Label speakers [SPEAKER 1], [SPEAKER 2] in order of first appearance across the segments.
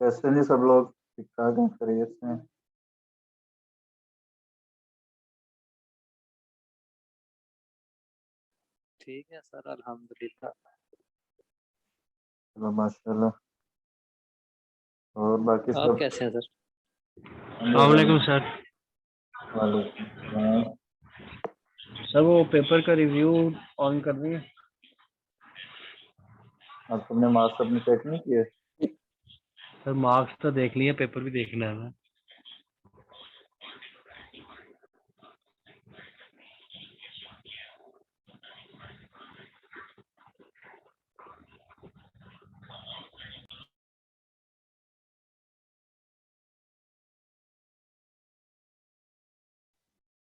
[SPEAKER 1] कैसे नहीं, सब लोग ठीक ठाक हैं, खैरियत से हैं।
[SPEAKER 2] ठीक है सर, अल्हम्दुलिल्लाह।
[SPEAKER 1] चलो माशाल्लाह। और बाकी
[SPEAKER 2] आप
[SPEAKER 1] सब?
[SPEAKER 2] कैसे हैं सर?
[SPEAKER 3] अस्सलामुअलैकुम सर।
[SPEAKER 1] वालेकुम सलाम।
[SPEAKER 3] सर वो पेपर का रिव्यू ऑन कर देंगे।
[SPEAKER 1] अब तुमने मार्क्स अपने चेक नहीं किए?
[SPEAKER 3] सर मार्क्स तो देख लिए, पेपर भी देखना है हमें।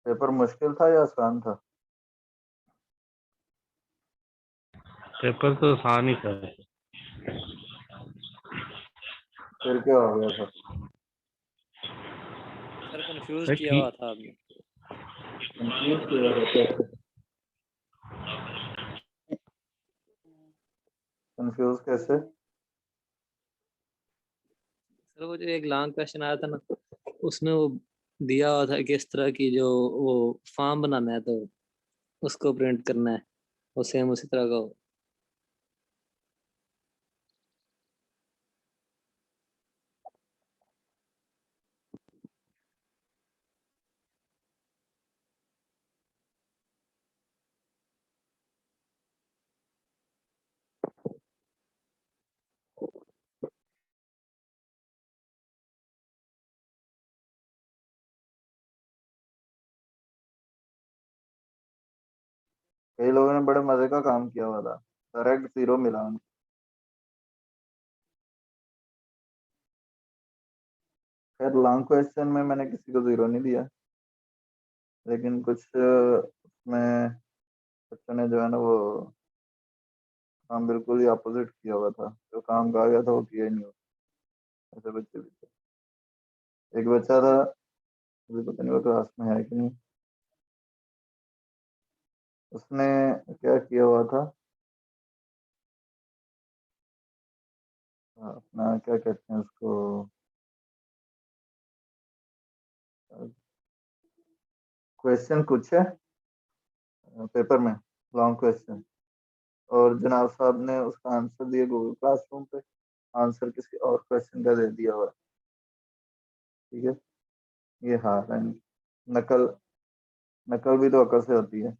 [SPEAKER 1] पेपर मुश्किल था या आसान था?
[SPEAKER 3] पेपर तो आसान ही था।
[SPEAKER 1] फिर क्या हो गया था?
[SPEAKER 2] सर कंफ्यूज
[SPEAKER 3] सर
[SPEAKER 2] किया हुआ
[SPEAKER 3] ठीक।
[SPEAKER 2] था आपने।
[SPEAKER 1] कंफ्यूज किया था कैसे? कंफ्यूज कैसे?
[SPEAKER 2] सर वो जो एक लॉन्ग क्वेश्चन आया था ना, उसमें वो दिया हुआ था कि इस तरह की जो वो फॉर्म बनाना है तो उसको प्रिंट करना है, वो सेम उसी तरह का हो।
[SPEAKER 1] कई लोगों ने बड़े मजे का काम किया हुआ था, डायरेक्ट 0 मिला उनको। खैर लॉन्ग क्वेश्चन में मैंने किसी को 0 नहीं दिया, लेकिन कुछ उसमें बच्चों ने जो है ना वो काम बिल्कुल ही अपोजिट किया हुआ था। जो काम कहा गया था वो किया ही नहीं हुआ। ऐसे बच्चे भी थे। एक बच्चा था, मुझे पता नहीं वो क्लास में है कि नहीं, उसने क्या किया हुआ था, अपना क्या कहते हैं उसको, क्वेश्चन कुछ है पेपर में, लॉन्ग क्वेश्चन, और जनाब साहब ने उसका आंसर दिया गूगल क्लासरूम पे, आंसर किसी और क्वेश्चन का दे दिया हुआ है। ठीक है, ये हाल है इनकी। नकल, नकल भी तो अकल से होती है।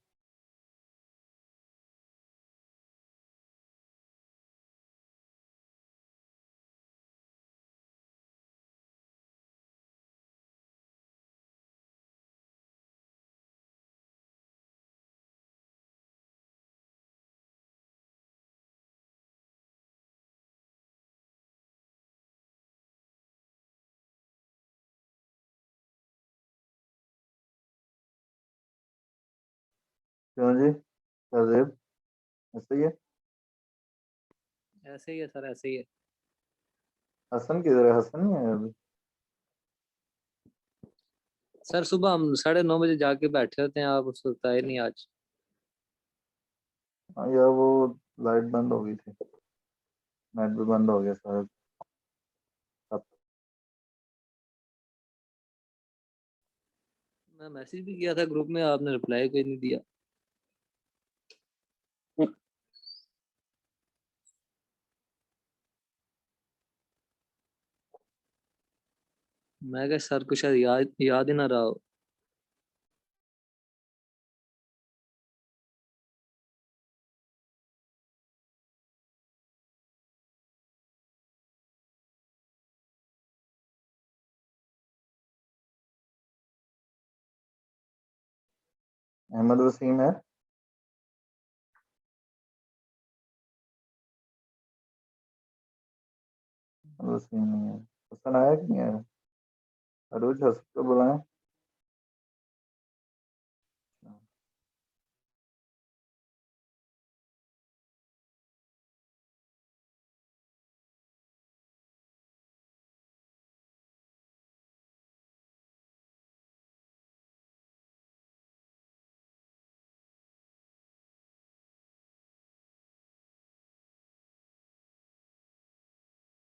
[SPEAKER 1] क्यों जी, तहजीब ऐसे ही है?
[SPEAKER 2] ऐसे ही है सर, ऐसे ही है।
[SPEAKER 1] हसन किधर है? हसन नहीं है अभी?
[SPEAKER 2] सर सुबह हम 9:30 बजे जाके बैठे होते हैं, आप उसको बताए नहीं आज।
[SPEAKER 1] हाँ यार, वो लाइट बंद हो गई थी, नेट भी बंद हो गया शायद। अब
[SPEAKER 2] मैं मैसेज भी किया था ग्रुप में, आपने रिप्लाई कोई नहीं दिया। मैं क्या सर को शायद याद याद ही ना रहा हो।
[SPEAKER 1] अहमद वसीम है? अहमद वसीम नहीं है। हसन आया कि नहीं आया? अरूज हसन को बुलाएं।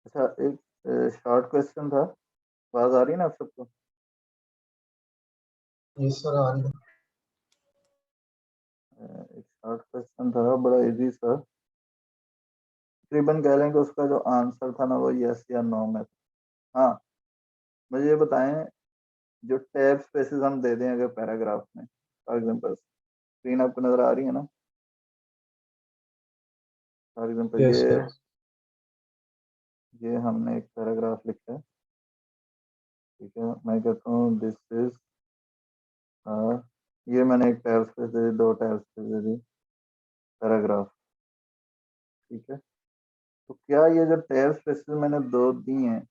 [SPEAKER 1] अच्छा, एक शॉर्ट क्वेश्चन था, आवाज आ रही है ना आप सबको?
[SPEAKER 4] यस सर, आ रही है।
[SPEAKER 1] एक शॉर्ट क्वेश्चन था, बड़ा इजी सा, तकरीबन कह लें कि उसका जो आंसर था ना वो यस या नो में था। हाँ, मुझे ये बताएं, जो टैब स्पेसेस हम दे दें अगर पैराग्राफ में, फॉर एग्जांपल स्क्रीन आपको नजर आ रही है ना, फॉर एग्जांपल
[SPEAKER 4] यस सर।
[SPEAKER 1] ये हमने एक पैराग्राफ लिखा है, ठीक है, मैं कहता हूँ दिस इज, ये मैंने एक टैब स्पेस दे दी, 2 टैब स्पेस दे दी, पैराग्राफ, ठीक है। तो क्या ये जो टैब स्पेसेस मैंने 2 दी हैं,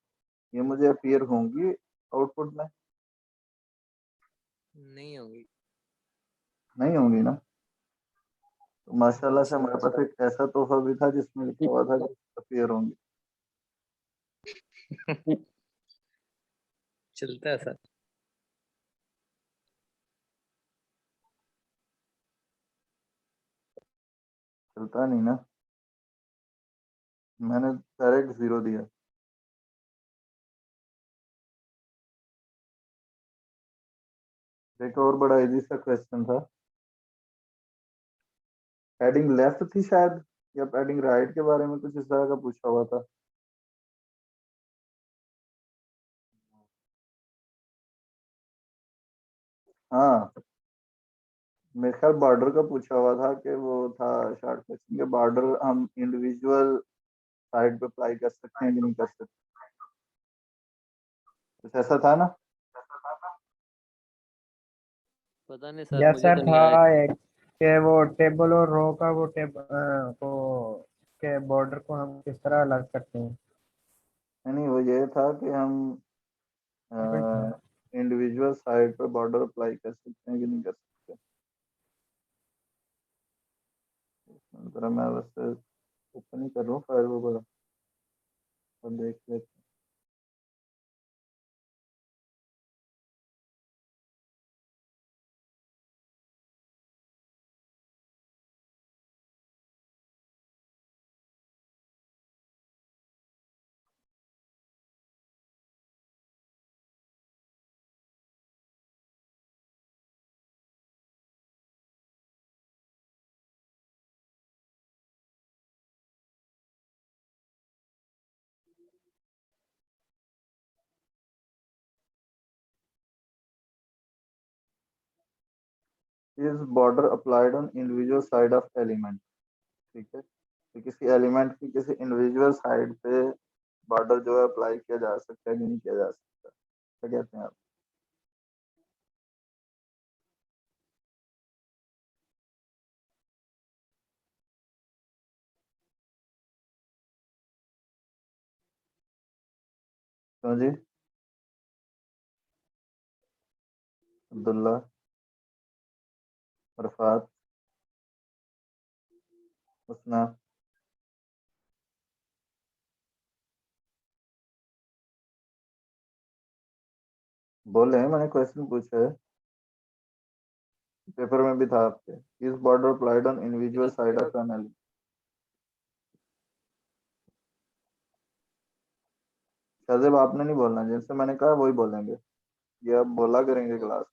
[SPEAKER 1] ये मुझे अपीयर होंगी आउटपुट में?
[SPEAKER 2] नहीं होगी।
[SPEAKER 1] नहीं होंगी ना। तो माशाल्लाह से हमारे पास एक ऐसा तोहफा भी था जिसमें लिखा हुआ था कि अपीयर होंगी।
[SPEAKER 2] चलता है सर।
[SPEAKER 1] चलता नहीं ना, मैंने डायरेक्ट 0 दिया। एक और बड़ा इजी सा क्वेश्चन था, पैडिंग लेफ्ट थी शायद या पैडिंग राइट के बारे में कुछ इस तरह का पूछा हुआ था। हाँ, मेरे ख्याल बॉर्डर का पूछा हुआ था कि वो था शॉर्ट क्वेश्चन के, बॉर्डर हम इंडिविजुअल साइड पे अप्लाई कर सकते हैं कि नहीं कर सकते, कुछ ऐसा था ना।
[SPEAKER 2] पता नहीं सर,
[SPEAKER 3] यस
[SPEAKER 2] मुझे
[SPEAKER 3] सर
[SPEAKER 2] तो नहीं
[SPEAKER 3] था
[SPEAKER 2] आया।
[SPEAKER 3] एक के वो टेबल और रो का वो को के बॉर्डर को हम किस तरह अलग करते हैं।
[SPEAKER 1] नहीं, वो ये था कि हम इंडिविजुअल साइड पे बॉर्डर अप्लाई कर सकते हैं कि नहीं कर सकते। जरा मैं वैसे ओपन ही कर रहा हूँ फाइल वो बड़ा, और देख लेते हैं। Is border applied on individual side of element, ठीक है, तो किसी एलिमेंट की किसी इंडिविजुअल साइड पे बॉर्डर जो है अप्लाई किया जा सकता है कि नहीं किया जा सकता, क्या कहते हैं आप? क्यों जी? अब्दुल्ला, अरफात, हुस्ना, बोले मैंने क्वेश्चन पूछा है, पेपर में भी था आपके, is border applied on individual side of an element. Shahzeb आपने नहीं बोलना, जैसे मैंने कहा वही बोलेंगे, ये आप बोला करेंगे क्लास।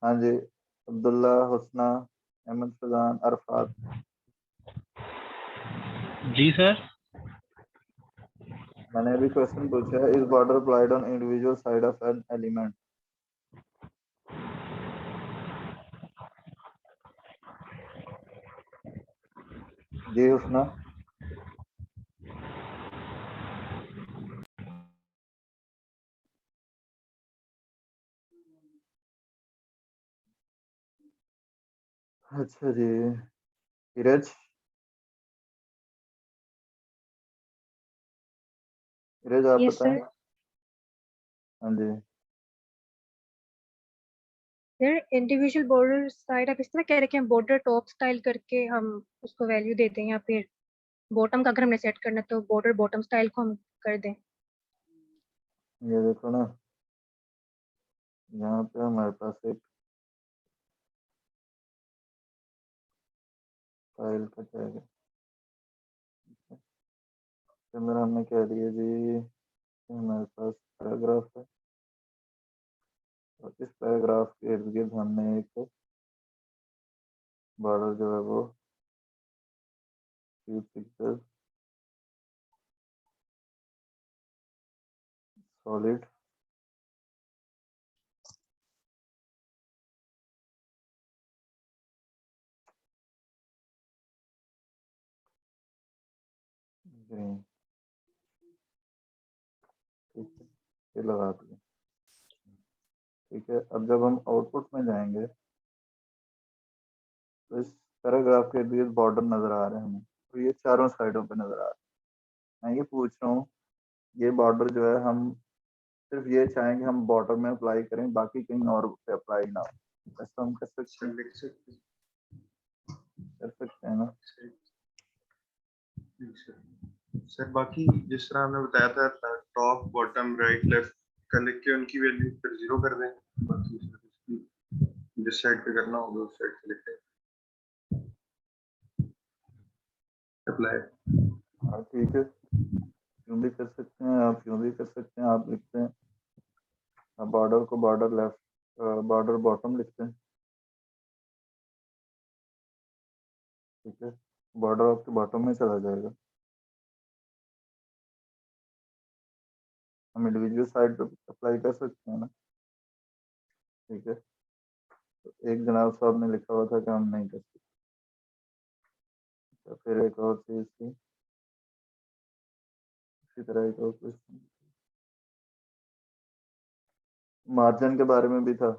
[SPEAKER 1] हाँ जी, अब्दुल्ला, हुस्ना, अहमद फजान, अरफात।
[SPEAKER 3] जी सर।
[SPEAKER 1] मैंने अभी क्वेश्चन पूछा है, is border applied on individual side of an element. जी हुस्ना। अच्छा जी, धीरज, धीरज आप
[SPEAKER 5] यस
[SPEAKER 1] बताएं।
[SPEAKER 5] सर।
[SPEAKER 1] हाँ जी,
[SPEAKER 5] सर इंडिविजुअल बॉर्डर साइड आप इस तरह कह रहे हैं कि हम बॉर्डर टॉप स्टाइल करके हम उसको वैल्यू देते हैं, या फिर बॉटम का अगर हमने सेट करना है तो बॉर्डर बॉटम स्टाइल को हम कर दें।
[SPEAKER 1] ये देखो ना, यहाँ पे हमारे पास एक फाइल का क्या है, इसके अंदर हमने कह दिया जी कि हमारे पास पैराग्राफ है और इस पैराग्राफ के इर्द गिर्द हमने एक बॉर्डर जो है वो 3 पिक्सल सॉलिड ग्रीन, ठीक है, ये लगा दिया। ठीक है, अब जब हम आउटपुट में जाएंगे तो इस पैराग्राफ के इर्द गिर्द बॉर्डर नजर आ रहे हैं हमें, तो ये चारों साइडों पे नजर आ रहा है। मैं ये पूछ रहा हूँ, ये बॉर्डर जो है हम सिर्फ ये चाहेंगे हम बॉर्डर में अप्लाई करें, बाकी कहीं और पे अप्लाई ना हो, ऐसा हम कर सकते हैं?
[SPEAKER 4] लिख सकते
[SPEAKER 1] कर सकते हैं ना?
[SPEAKER 4] हैं सर। बाकी जिस तरह हमने बताया था टॉप बॉटम राइट लेफ्ट का लिख के उनकी वैल्यू फिर 0 कर दें, बाकी जिस साइड पे करना होगा उस साइड पे लिख दें अप्लाई।
[SPEAKER 1] हाँ ठीक है, यूँ भी कर सकते हैं आप, यूँ भी कर सकते हैं आप। लिखते हैं आप बॉर्डर को बॉर्डर लेफ्ट बॉर्डर बॉटम लिखते हैं, ठीक है, बॉर्डर आपके बॉटम में चला जाएगा। हम इंडिविजुअल साइड पे अप्लाई कर सकते हैं ना? ठीक है, तो एक जनाब साहब ने लिखा हुआ था कि हम नहीं कर सकते, तो फिर एक और चीज़ थी, इसी तरह एक और क्वेश्चन मार्जिन के बारे में भी था।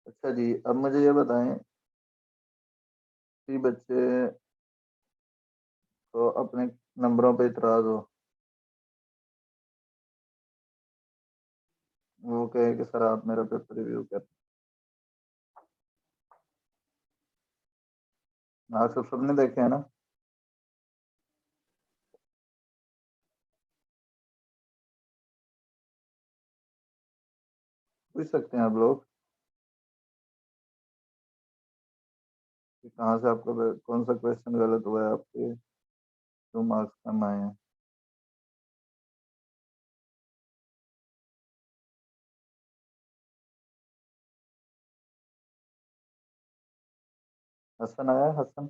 [SPEAKER 1] अच्छा जी, अब मुझे ये बताएं कि बच्चे को अपने नंबरों पे इतराज हो, वो कहे कि सर आप मेरा पेपर रिव्यू कर, आप सबने देखे हैं ना? पूछ सकते हैं आप लोग कि कहाँ से आपका कौन सा क्वेश्चन गलत हुआ है, आपके 2 मार्क्स कम आए हैं। हसन आया? हसन?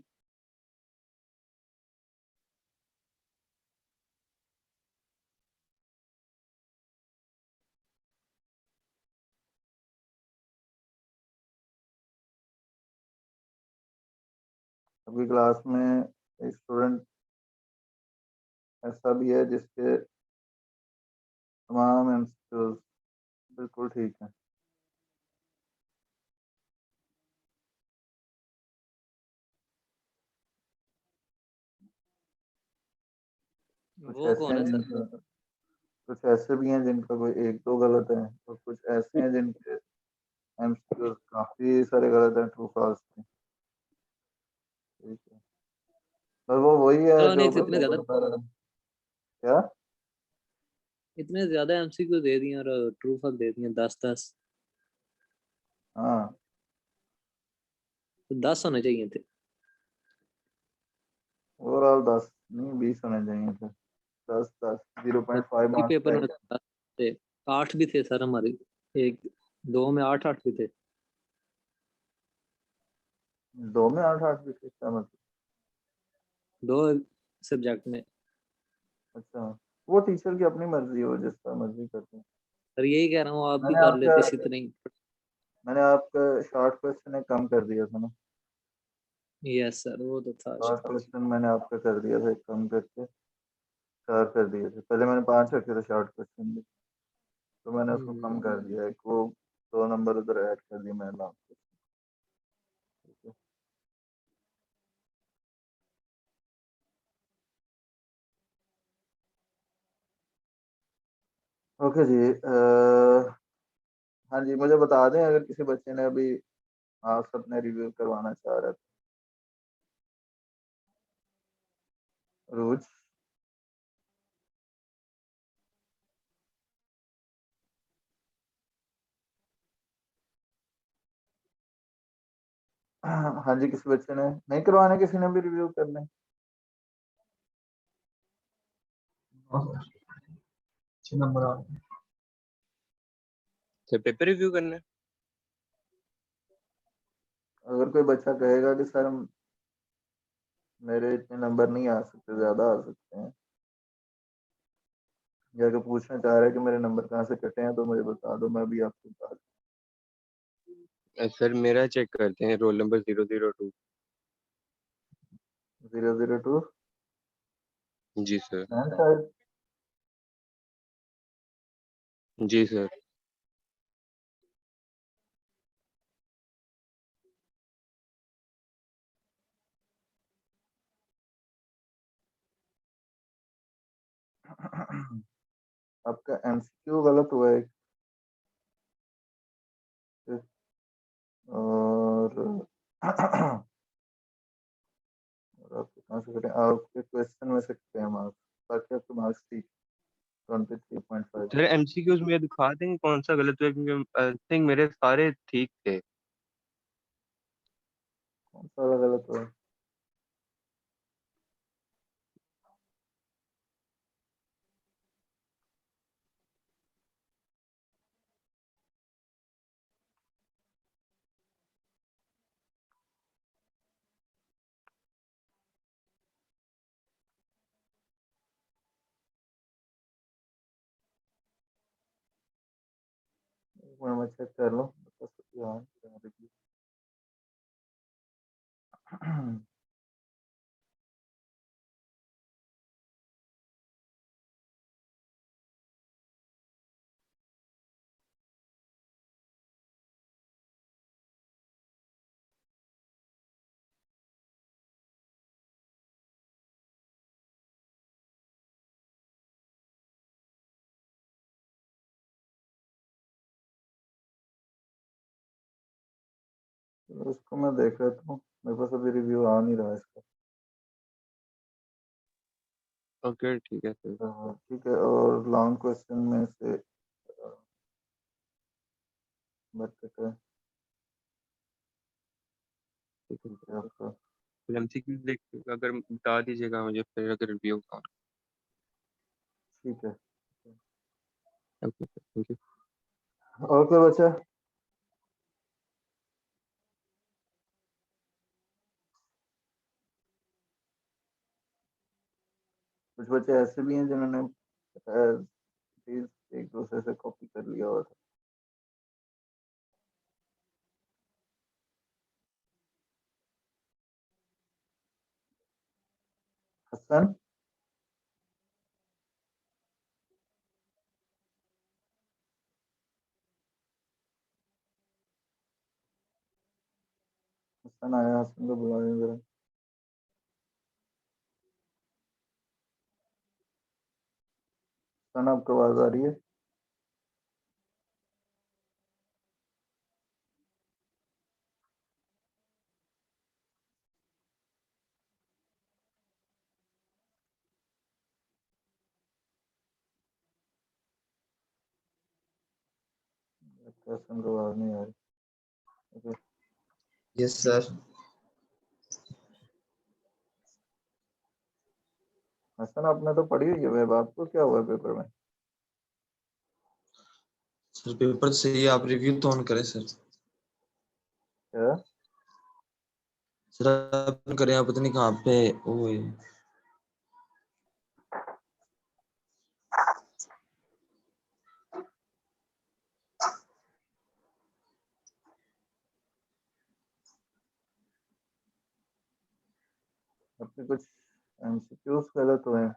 [SPEAKER 1] अभी क्लास में एक स्टूडेंट ऐसा भी है जिसके तमाम एमसीक्यूज बिल्कुल ठीक है। कुछ
[SPEAKER 2] वो
[SPEAKER 1] ऐसे
[SPEAKER 2] कौन
[SPEAKER 1] हैं
[SPEAKER 2] है सर?
[SPEAKER 1] जिनका कुछ ऐसे भी हैं जिनका कोई 1-2 गलत है, और कुछ ऐसे हैं जिनके एमसीक्यूज काफी सारे गलत हैं, ट्रू फॉल्स के। ठीक है, पर वो वही है
[SPEAKER 2] सर
[SPEAKER 1] जो
[SPEAKER 2] उन्हें इतने ज्यादा
[SPEAKER 1] बता रहा है। क्या?
[SPEAKER 2] इतने ज्यादा एमसीक्यू दे दिए और ट्रू फॉल्स दे दिए 10-10,
[SPEAKER 1] हाँ,
[SPEAKER 2] तो 10 होने चाहिए थे।
[SPEAKER 1] ओवरऑल 10 नहीं 20 होने चाहिए थे। 10 0.5
[SPEAKER 2] की
[SPEAKER 1] मार्क्स
[SPEAKER 2] पेपर
[SPEAKER 1] का
[SPEAKER 2] में 10 थे, 8 भी थे सर हमारे, एक 2 में 8-8 भी थे।
[SPEAKER 1] 2 में 8-8 भी थे, क्या मतलब?
[SPEAKER 2] 2 सब्जेक्ट में।
[SPEAKER 1] अच्छा, वो टीचर की अपनी मर्जी है, वो जिस तरह मर्जी करते हैं।
[SPEAKER 2] सर यही कह रहा हूँ, आप भी
[SPEAKER 1] मैंने
[SPEAKER 2] कर
[SPEAKER 1] आपका
[SPEAKER 2] लेते इसी तरह ही।
[SPEAKER 1] मैंने आपका शॉर्ट क्वेश्चन एक कम कर दिया था ना?
[SPEAKER 2] यस सर, वो तो था
[SPEAKER 1] शॉर्ट
[SPEAKER 2] शायद।
[SPEAKER 1] क्वेश्चन मैंने आपका कर दिया था, एक कम करके 4 कर दिए थे। पहले मैंने 5 रखे थे शॉर्ट क्वेश्चन भी, तो मैंने उसको कम कर दिया, एक वो 2 नंबर उधर ऐड कर दिए मैंने लास्ट। ठीक है, ओके जी। हाँ जी, मुझे बता दें अगर किसी बच्चे ने अभी मार्क्स अपने रिव्यू करवाना चाह रहा है तो। रोज हाँ जी, किसी बच्चे ने नहीं करवाने, किसी ने भी रिव्यू करने?
[SPEAKER 3] अच्छे नंबर आ रहे हैं।
[SPEAKER 6] सर पेपर रिव्यू करना है।
[SPEAKER 1] अगर कोई बच्चा कहेगा कि सर मेरे इतने नंबर नहीं आ सकते, ज्यादा आ सकते हैं, या अगर पूछना चाह रहा है कि मेरे नंबर कहाँ से कटे हैं, तो मुझे बता दो, मैं भी आपको बता दूं।
[SPEAKER 6] सर मेरा चेक करते हैं, रोल नंबर 002।
[SPEAKER 1] 002
[SPEAKER 6] जी सर।
[SPEAKER 1] शायद।
[SPEAKER 6] जी सर।
[SPEAKER 1] आपका एमसीक्यू गलत हुआ है और आपके कहाँ से कटे, आपके क्वेश्चन में से कटे हैं मार्क्स, बाकी आपके मार्क्स ठीक 23.5।
[SPEAKER 6] सर एमसीक्यूज में दिखा देंगे कौन सा गलत हुआ, क्योंकि आई थिंक मेरे सारे ठीक थे।
[SPEAKER 1] कौन सा गलत हुआ है? एक मिनट में चेक कर लो, बता सकती हूँ। उसको मैं देख रहा था, मेरे पास अभी रिव्यू आ नहीं रहा है इसका।
[SPEAKER 6] ओके ठीक है सर।
[SPEAKER 1] ठीक है, और लॉन्ग क्वेश्चन में से बट है
[SPEAKER 6] ठीक है सर।
[SPEAKER 1] आपका।
[SPEAKER 6] फिर एमसीक्यूज देख के अगर बता दीजिएगा मुझे, फिर अगर रिव्यू का।
[SPEAKER 1] ठीक है,
[SPEAKER 6] ओके सर, थैंक यू।
[SPEAKER 1] और कोई बच्चा? कुछ बच्चे ऐसे भी हैं जिन्होंने चीज एक दूसरे से कॉपी कर लिया हुआ था। हसन, हसन आया, हसन को बुला लें जरा। हसन, आपको आवाज आ रही है? हसन को आवाज नहीं आ रही। Okay,
[SPEAKER 7] yes sir.
[SPEAKER 1] हसन आपने तो पढ़ी हुई है वेब, आपको क्या हुआ पेपर में?
[SPEAKER 7] सर पेपर सही है, आप रिव्यू तो ऑन करें सर।
[SPEAKER 1] क्या?
[SPEAKER 7] सर आप करें, आप पता नहीं कहाँ पे वो है।
[SPEAKER 1] आपके कुछ एमसीक्यूज गलत हुए हैं।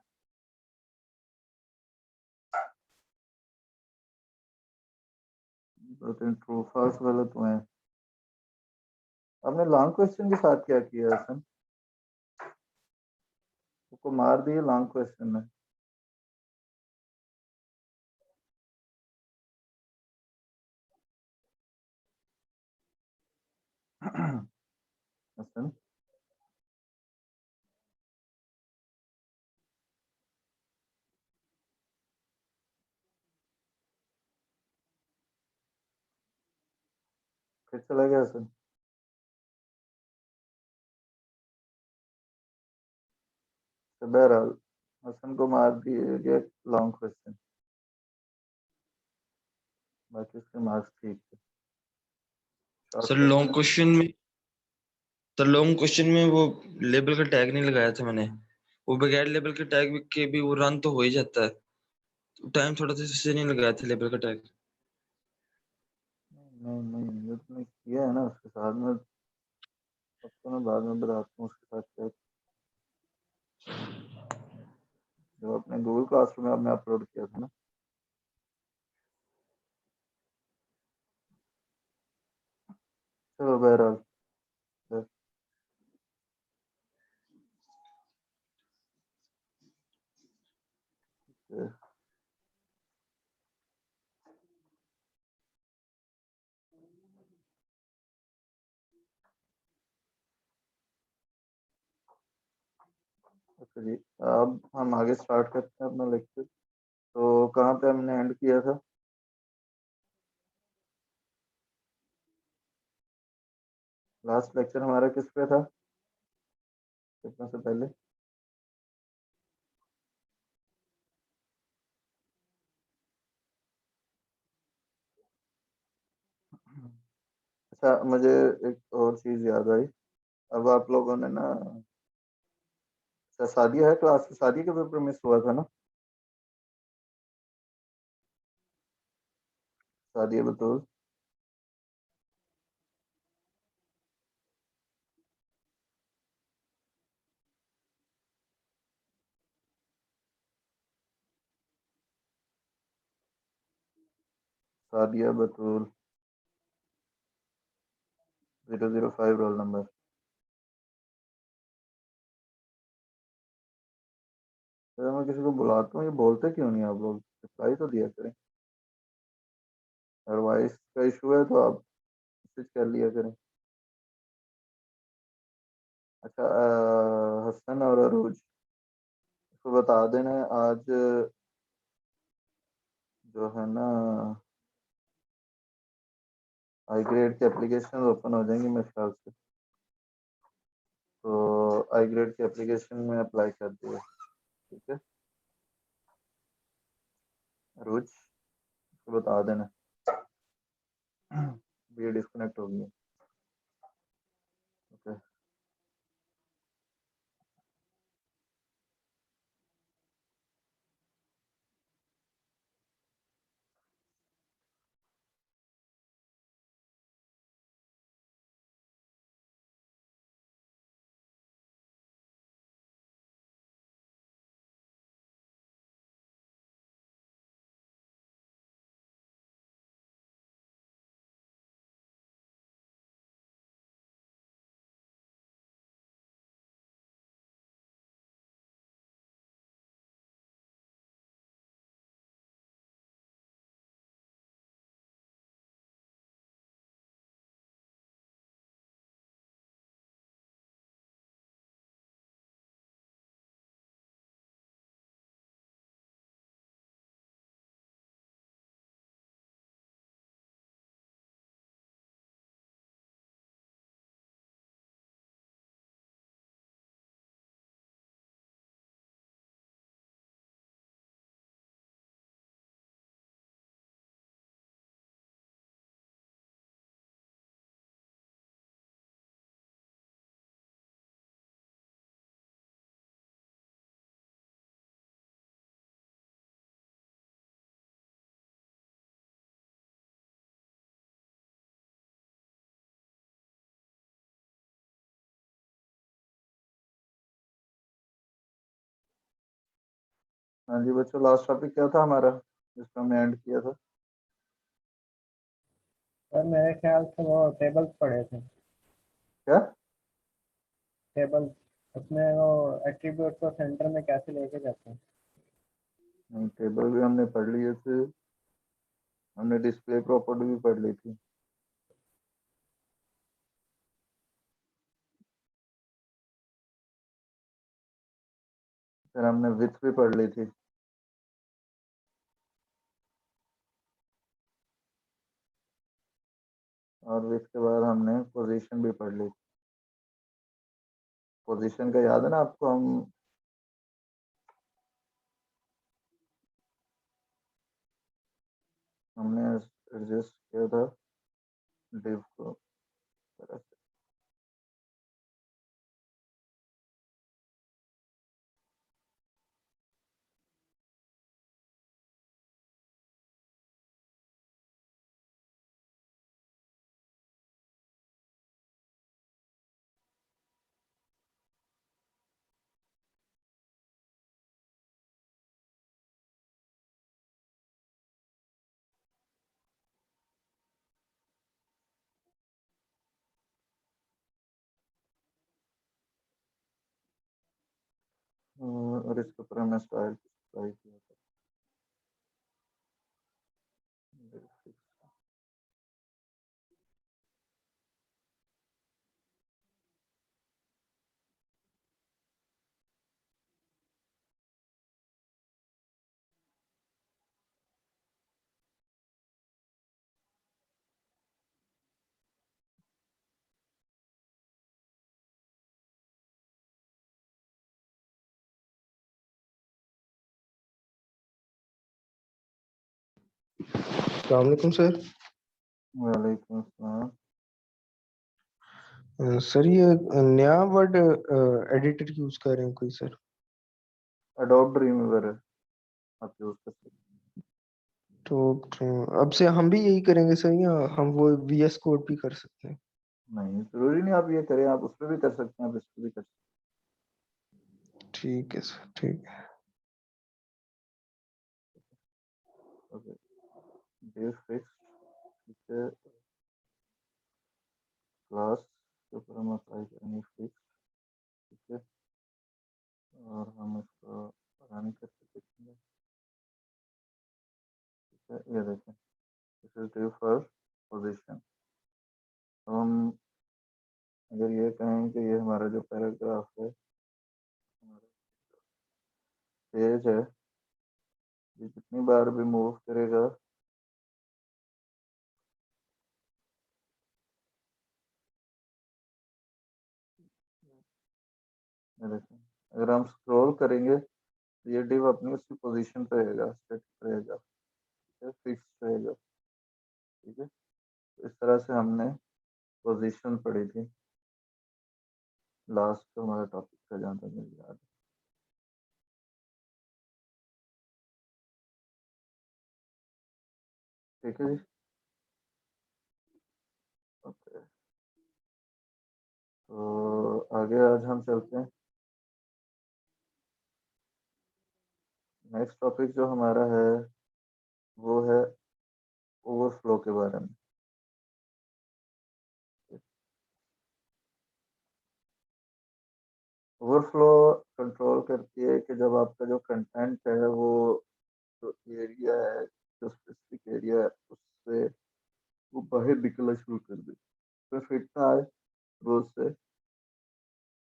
[SPEAKER 1] दो तीन ट्रू फॉल्स गलत हुए हैं। आपने लॉन्ग क्वेश्चन के साथ क्या किया हसन? उसको मार दिए लॉन्ग क्वेश्चन में। हसन फिर चला गया हसन। तो बहरहाल हसन को मार दिए गए लॉन्ग क्वेश्चन, बाकी उसके मार्क्स ठीक थे।
[SPEAKER 7] सर लॉन्ग क्वेश्चन में वो लेबल का टैग नहीं लगाया था मैंने, वो बगैर लेबल के टैग के भी वो रन तो हो ही जाता है, टाइम थोड़ा सा इससे नहीं लगाया था लेबल का टैग।
[SPEAKER 1] नहीं ये तुमने किया है ना उसके साथ में, सबको मैं बाद में बताता हूँ उसके साथ क्या, जो अपने गूगल क्लासरूम में आपने अपलोड किया था ना। चलो बहरहाल अच्छा जी, अब हम आगे स्टार्ट करते हैं अपना लेक्चर। तो कहाँ पे हमने एंड किया था? लास्ट लेक्चर हमारा किस पे था कितने से पहले? अच्छा मुझे एक और चीज याद आई, अब आप लोगों ने ना, अच्छा सादिया है क्लास में, सादिया का पेपर मिस हुआ था ना? सादिया बतौल, सादिया बतौल 005 रोल नंबर। अगर मैं किसी को बुलाता हूँ ये बोलते क्यों नहीं आप लोग? रिप्लाई तो दिया करें, अगर वॉइस का इशू है तो आप मैसेज कर लिया करें। अच्छा हसन और अरूज इसको बता देना आज जो है ना आई ग्रेड की एप्लीकेशन ओपन हो जाएंगी मेरे ख्याल से, तो आई ग्रेड की एप्लीकेशन में अप्लाई कर दिया, ठीक है? अरूज इसको बता देना ये डिस्कनेक्ट हो गई है, ओके। हाँ जी बच्चों, लास्ट टॉपिक क्या था हमारा जिसमें हमने एंड किया था?
[SPEAKER 3] सर मेरे ख्याल से वो टेबल्स पढ़े थे,
[SPEAKER 1] क्या?
[SPEAKER 3] टेबल, उसमें वो एट्रीब्यूट को सेंटर में कैसे लेके जाते हैं।
[SPEAKER 1] नहीं, टेबल भी हमने पढ़ लिए थे, हमने डिस्प्ले प्रॉपर्टी भी पढ़ ली थी। फिर हमने विथ भी पढ़ ली थी। और विथ के बाद हमने पोजीशन भी पढ़ ली। पोजीशन का याद है ना आपको, हमने एडजस्ट किया था div को तरह से। और इसके ऊपर हमने स्टाइल अप्लाई किया था।
[SPEAKER 8] अस्सलाम वालेकुम सर।
[SPEAKER 1] वालेकुम अस्सलाम।
[SPEAKER 8] सर ये नया वर्ड एडिटर यूज कर रहे हैं कोई सर?
[SPEAKER 1] एडोब ड्रीमवीवर है, आप यूज कर सकते
[SPEAKER 8] तो अब से हम भी यही करेंगे सर, या हम वो VS कोड भी कर सकते हैं?
[SPEAKER 1] हैं। नहीं जरूरी नहीं आप ये करें, आप उस पर भी कर सकते हैं, आप इस पर भी कर सकते
[SPEAKER 8] ठीक है सर, ठीक है।
[SPEAKER 1] हैं। ओके, div fixed, ठीक है, क्लास के ऊपर हम अप्लाई करेंगे फिक्स, ठीक है, और हम इसको रन करके देखेंगे। ठीक है, ये देखें, this is div for position. तो हम अगर ये कहें कि ये हमारा जो पैराग्राफ है, हमारा पेज है, ये जितनी बार भी मूव करेगा ये देखें, अगर हम स्क्रॉल करेंगे तो ये div अपनी उसी पोजीशन पे रहेगा, स्टेटिक रहेगा, ठीक है, फिक्स रहेगा। ठीक है, तो इस तरह से हमने पोजीशन पढ़ी थी लास्ट जो हमारा टॉपिक था, जहाँ तक मुझे याद है। ठीक है जी, ओके, तो आगे आज हम चलते हैं। नेक्स्ट टॉपिक जो हमारा है वो है ओवरफ्लो के बारे में। ओवरफ्लो कंट्रोल करती है कि जब आपका जो कंटेंट है वो जो एरिया है, जो स्पेसिफिक एरिया है, उससे वो बाहर निकलना शुरू कर दे, तो फिट ना आए, रोज से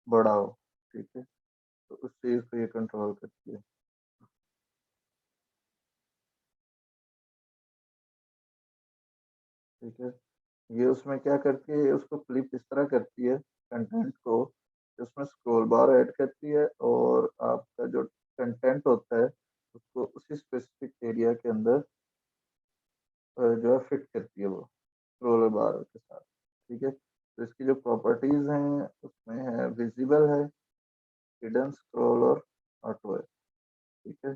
[SPEAKER 1] बड़ा हो। ठीक है, तो उस चीज़ को ये कंट्रोल करती है। ठीक है, ये उसमें क्या करती है, उसको फ्लिप इस तरह करती है कंटेंट को, कि उसमें स्क्रॉल बार ऐड करती है और आपका जो कंटेंट होता है उसको उसी स्पेसिफिक एरिया के अंदर जो है फिट करती है वो स्क्रॉल बार के साथ। ठीक है, तो इसकी जो प्रॉपर्टीज हैं उसमें है विजिबल है, हिडन स्क्रॉल और ऑटो है। ठीक है,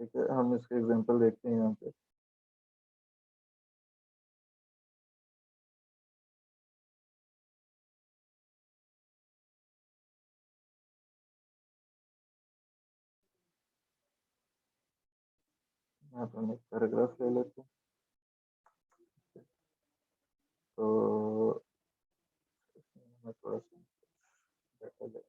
[SPEAKER 1] ठीक है, हम इसके एग्जांपल देखते हैं यहाँ पे। यहाँ पे हम एक पैराग्राफ ले लेते हैं। तो इसमें हमें थोड़ा सा डाटा ले,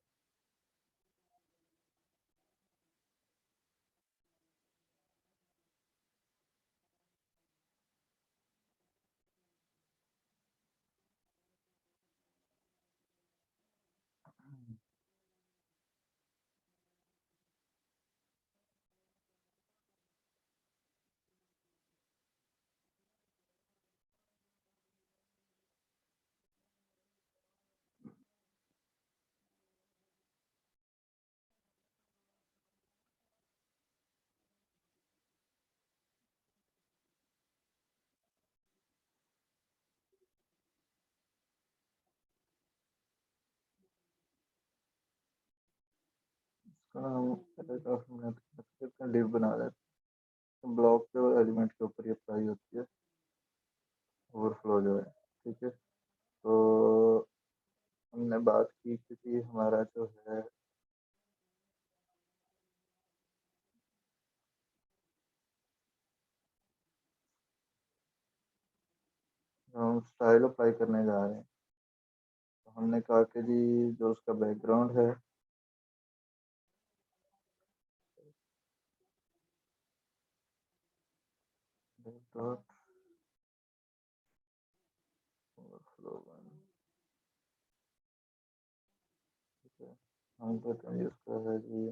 [SPEAKER 1] इसको ना हम पैराग्राफ में करते हैं, div बना देते हैं, ब्लॉक के एलिमेंट के ऊपर ये अप्लाई होती है ओवरफ्लो जो है, ठीक है। तो हमने बात की कि हमारा जो है हम स्टाइल अप्लाई करने जा रहे हैं, तो हमने कहा कि जी जो उसका बैकग्राउंड है डॉट ओवरफ्लो वन, ठीक है। हम कहते हैं इसका है जी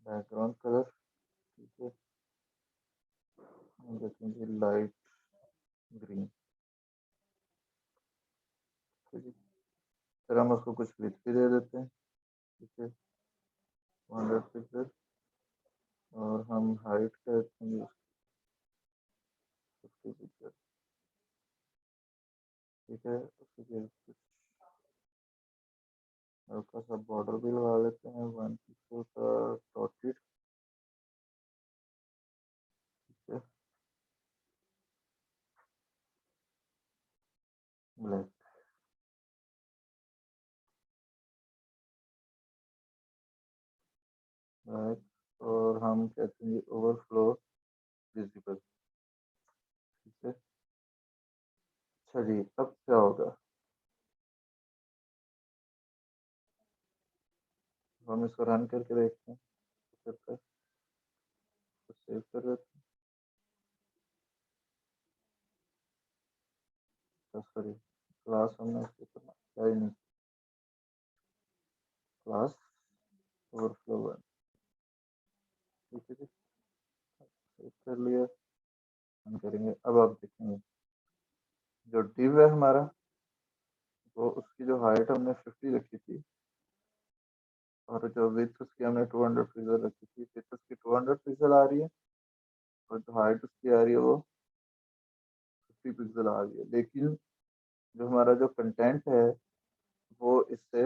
[SPEAKER 1] बैकग्राउंड कलर, ठीक है। हम कहते हैं जी लाइट ग्रीन, ठीक है। फिर हम उसको कुछ विड्थ भी दे देते हैं, ठीक है, 100 पिक्सल, और हम हाइट कहते हैं 50 पिक्सल, ठीक है। उसके लिए कुछ हल्का सा बॉर्डर भी लगा लेते हैं 1 पिक्सल का डॉटेड, ठीक है, ब्लैक, ब्लैक। और हम कहते हैं ओवरफ्लो विजिबल, ठीक है। अच्छा जी, अब क्या होगा, हम इसको रन करके देखते हैं तो सेव कर देते हैं। सॉरी, क्लास हमने इसके ऊपर क्या ही नहीं, क्लास ओवरफ्लो वन, ठीक है जी, सेव कर लिया, हम करेंगे। अब आप देखेंगे जो डिव है हमारा, तो उसकी जो हाइट हमने 50 रखी थी और जो विड्थ उसकी हमने 200 पिक्सल रखी थी, विड्थ उसकी 200 पिक्सल आ रही है और जो हाइट उसकी आ रही है वो 50 पिक्सल आ रही है, लेकिन जो हमारा जो कंटेंट है वो इससे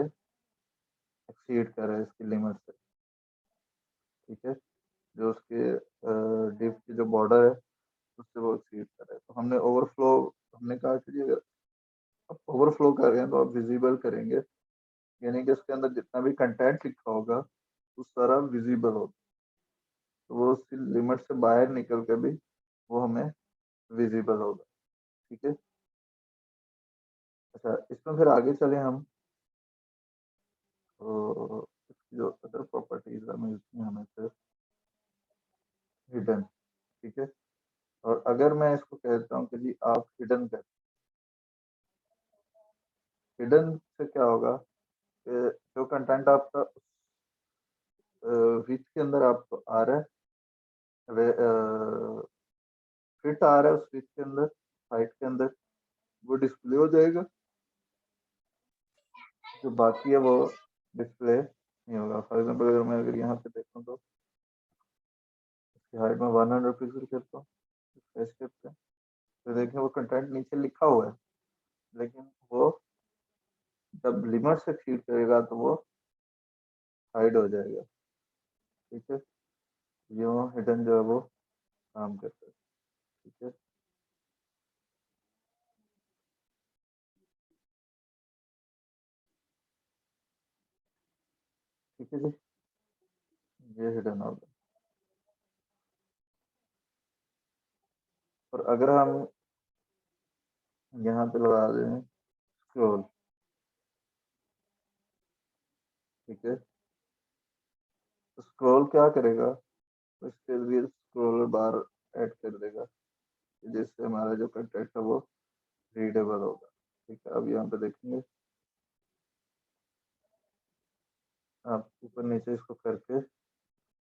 [SPEAKER 1] एक्सीड कर रहा है, इसकी लिमिट से, ठीक है। जो उसके डिव की जो बॉर्डर है उससे वो एक्सीड कर रहा है, तो हमने ओवरफ्लो, हमने कहा कि अगर आप ओवरफ्लो कर रहे हैं तो आप विजिबल करेंगे, यानी कि उसके अंदर जितना भी कंटेंट लिखा होगा वो सारा विजिबल होगा, तो वो उसकी लिमिट से बाहर निकल के भी वो हमें विजिबल होगा, ठीक है। अच्छा, इसमें फिर आगे चले हम, तो इसकी जो अदर प्रॉपर्टीज मिलती हैं हमें फिर हिडन, ठीक है। और अगर मैं इसको कहता हूँ कि जी आप हिडन कर, हिडन से क्या होगा कि जो कंटेंट आपका विथ के अंदर आपको आ रहा है, फिट आ रहा है उस विथ के अंदर, हाइट के अंदर, वो डिस्प्ले हो जाएगा, जो बाकी है वो डिस्प्ले नहीं होगा। फॉर एग्जाम्पल अगर मैं यहाँ पे देखूँ तो इसकी हाइट में 100 पिक्सल करता हूँ, रिफ्रेश करते हैं, तो देखें वो कंटेंट नीचे लिखा हुआ है, लेकिन वो जब लिमिट से एक्सीड करेगा तो वो हाइड हो जाएगा, ठीक है। यूँ हिडन जो है वो काम करता है, ठीक है। ठीक है जी, ये हिडन होगा। और अगर हम यहाँ पे लगा दें स्क्रॉल, ठीक है, तो स्क्रॉल क्या करेगा, तो इसके लिए स्क्रॉलर बार ऐड कर देगा जिससे हमारा जो कंटेंट है वो रीडेबल होगा, ठीक है। अब यहाँ पे देखेंगे आप ऊपर नीचे इसको करके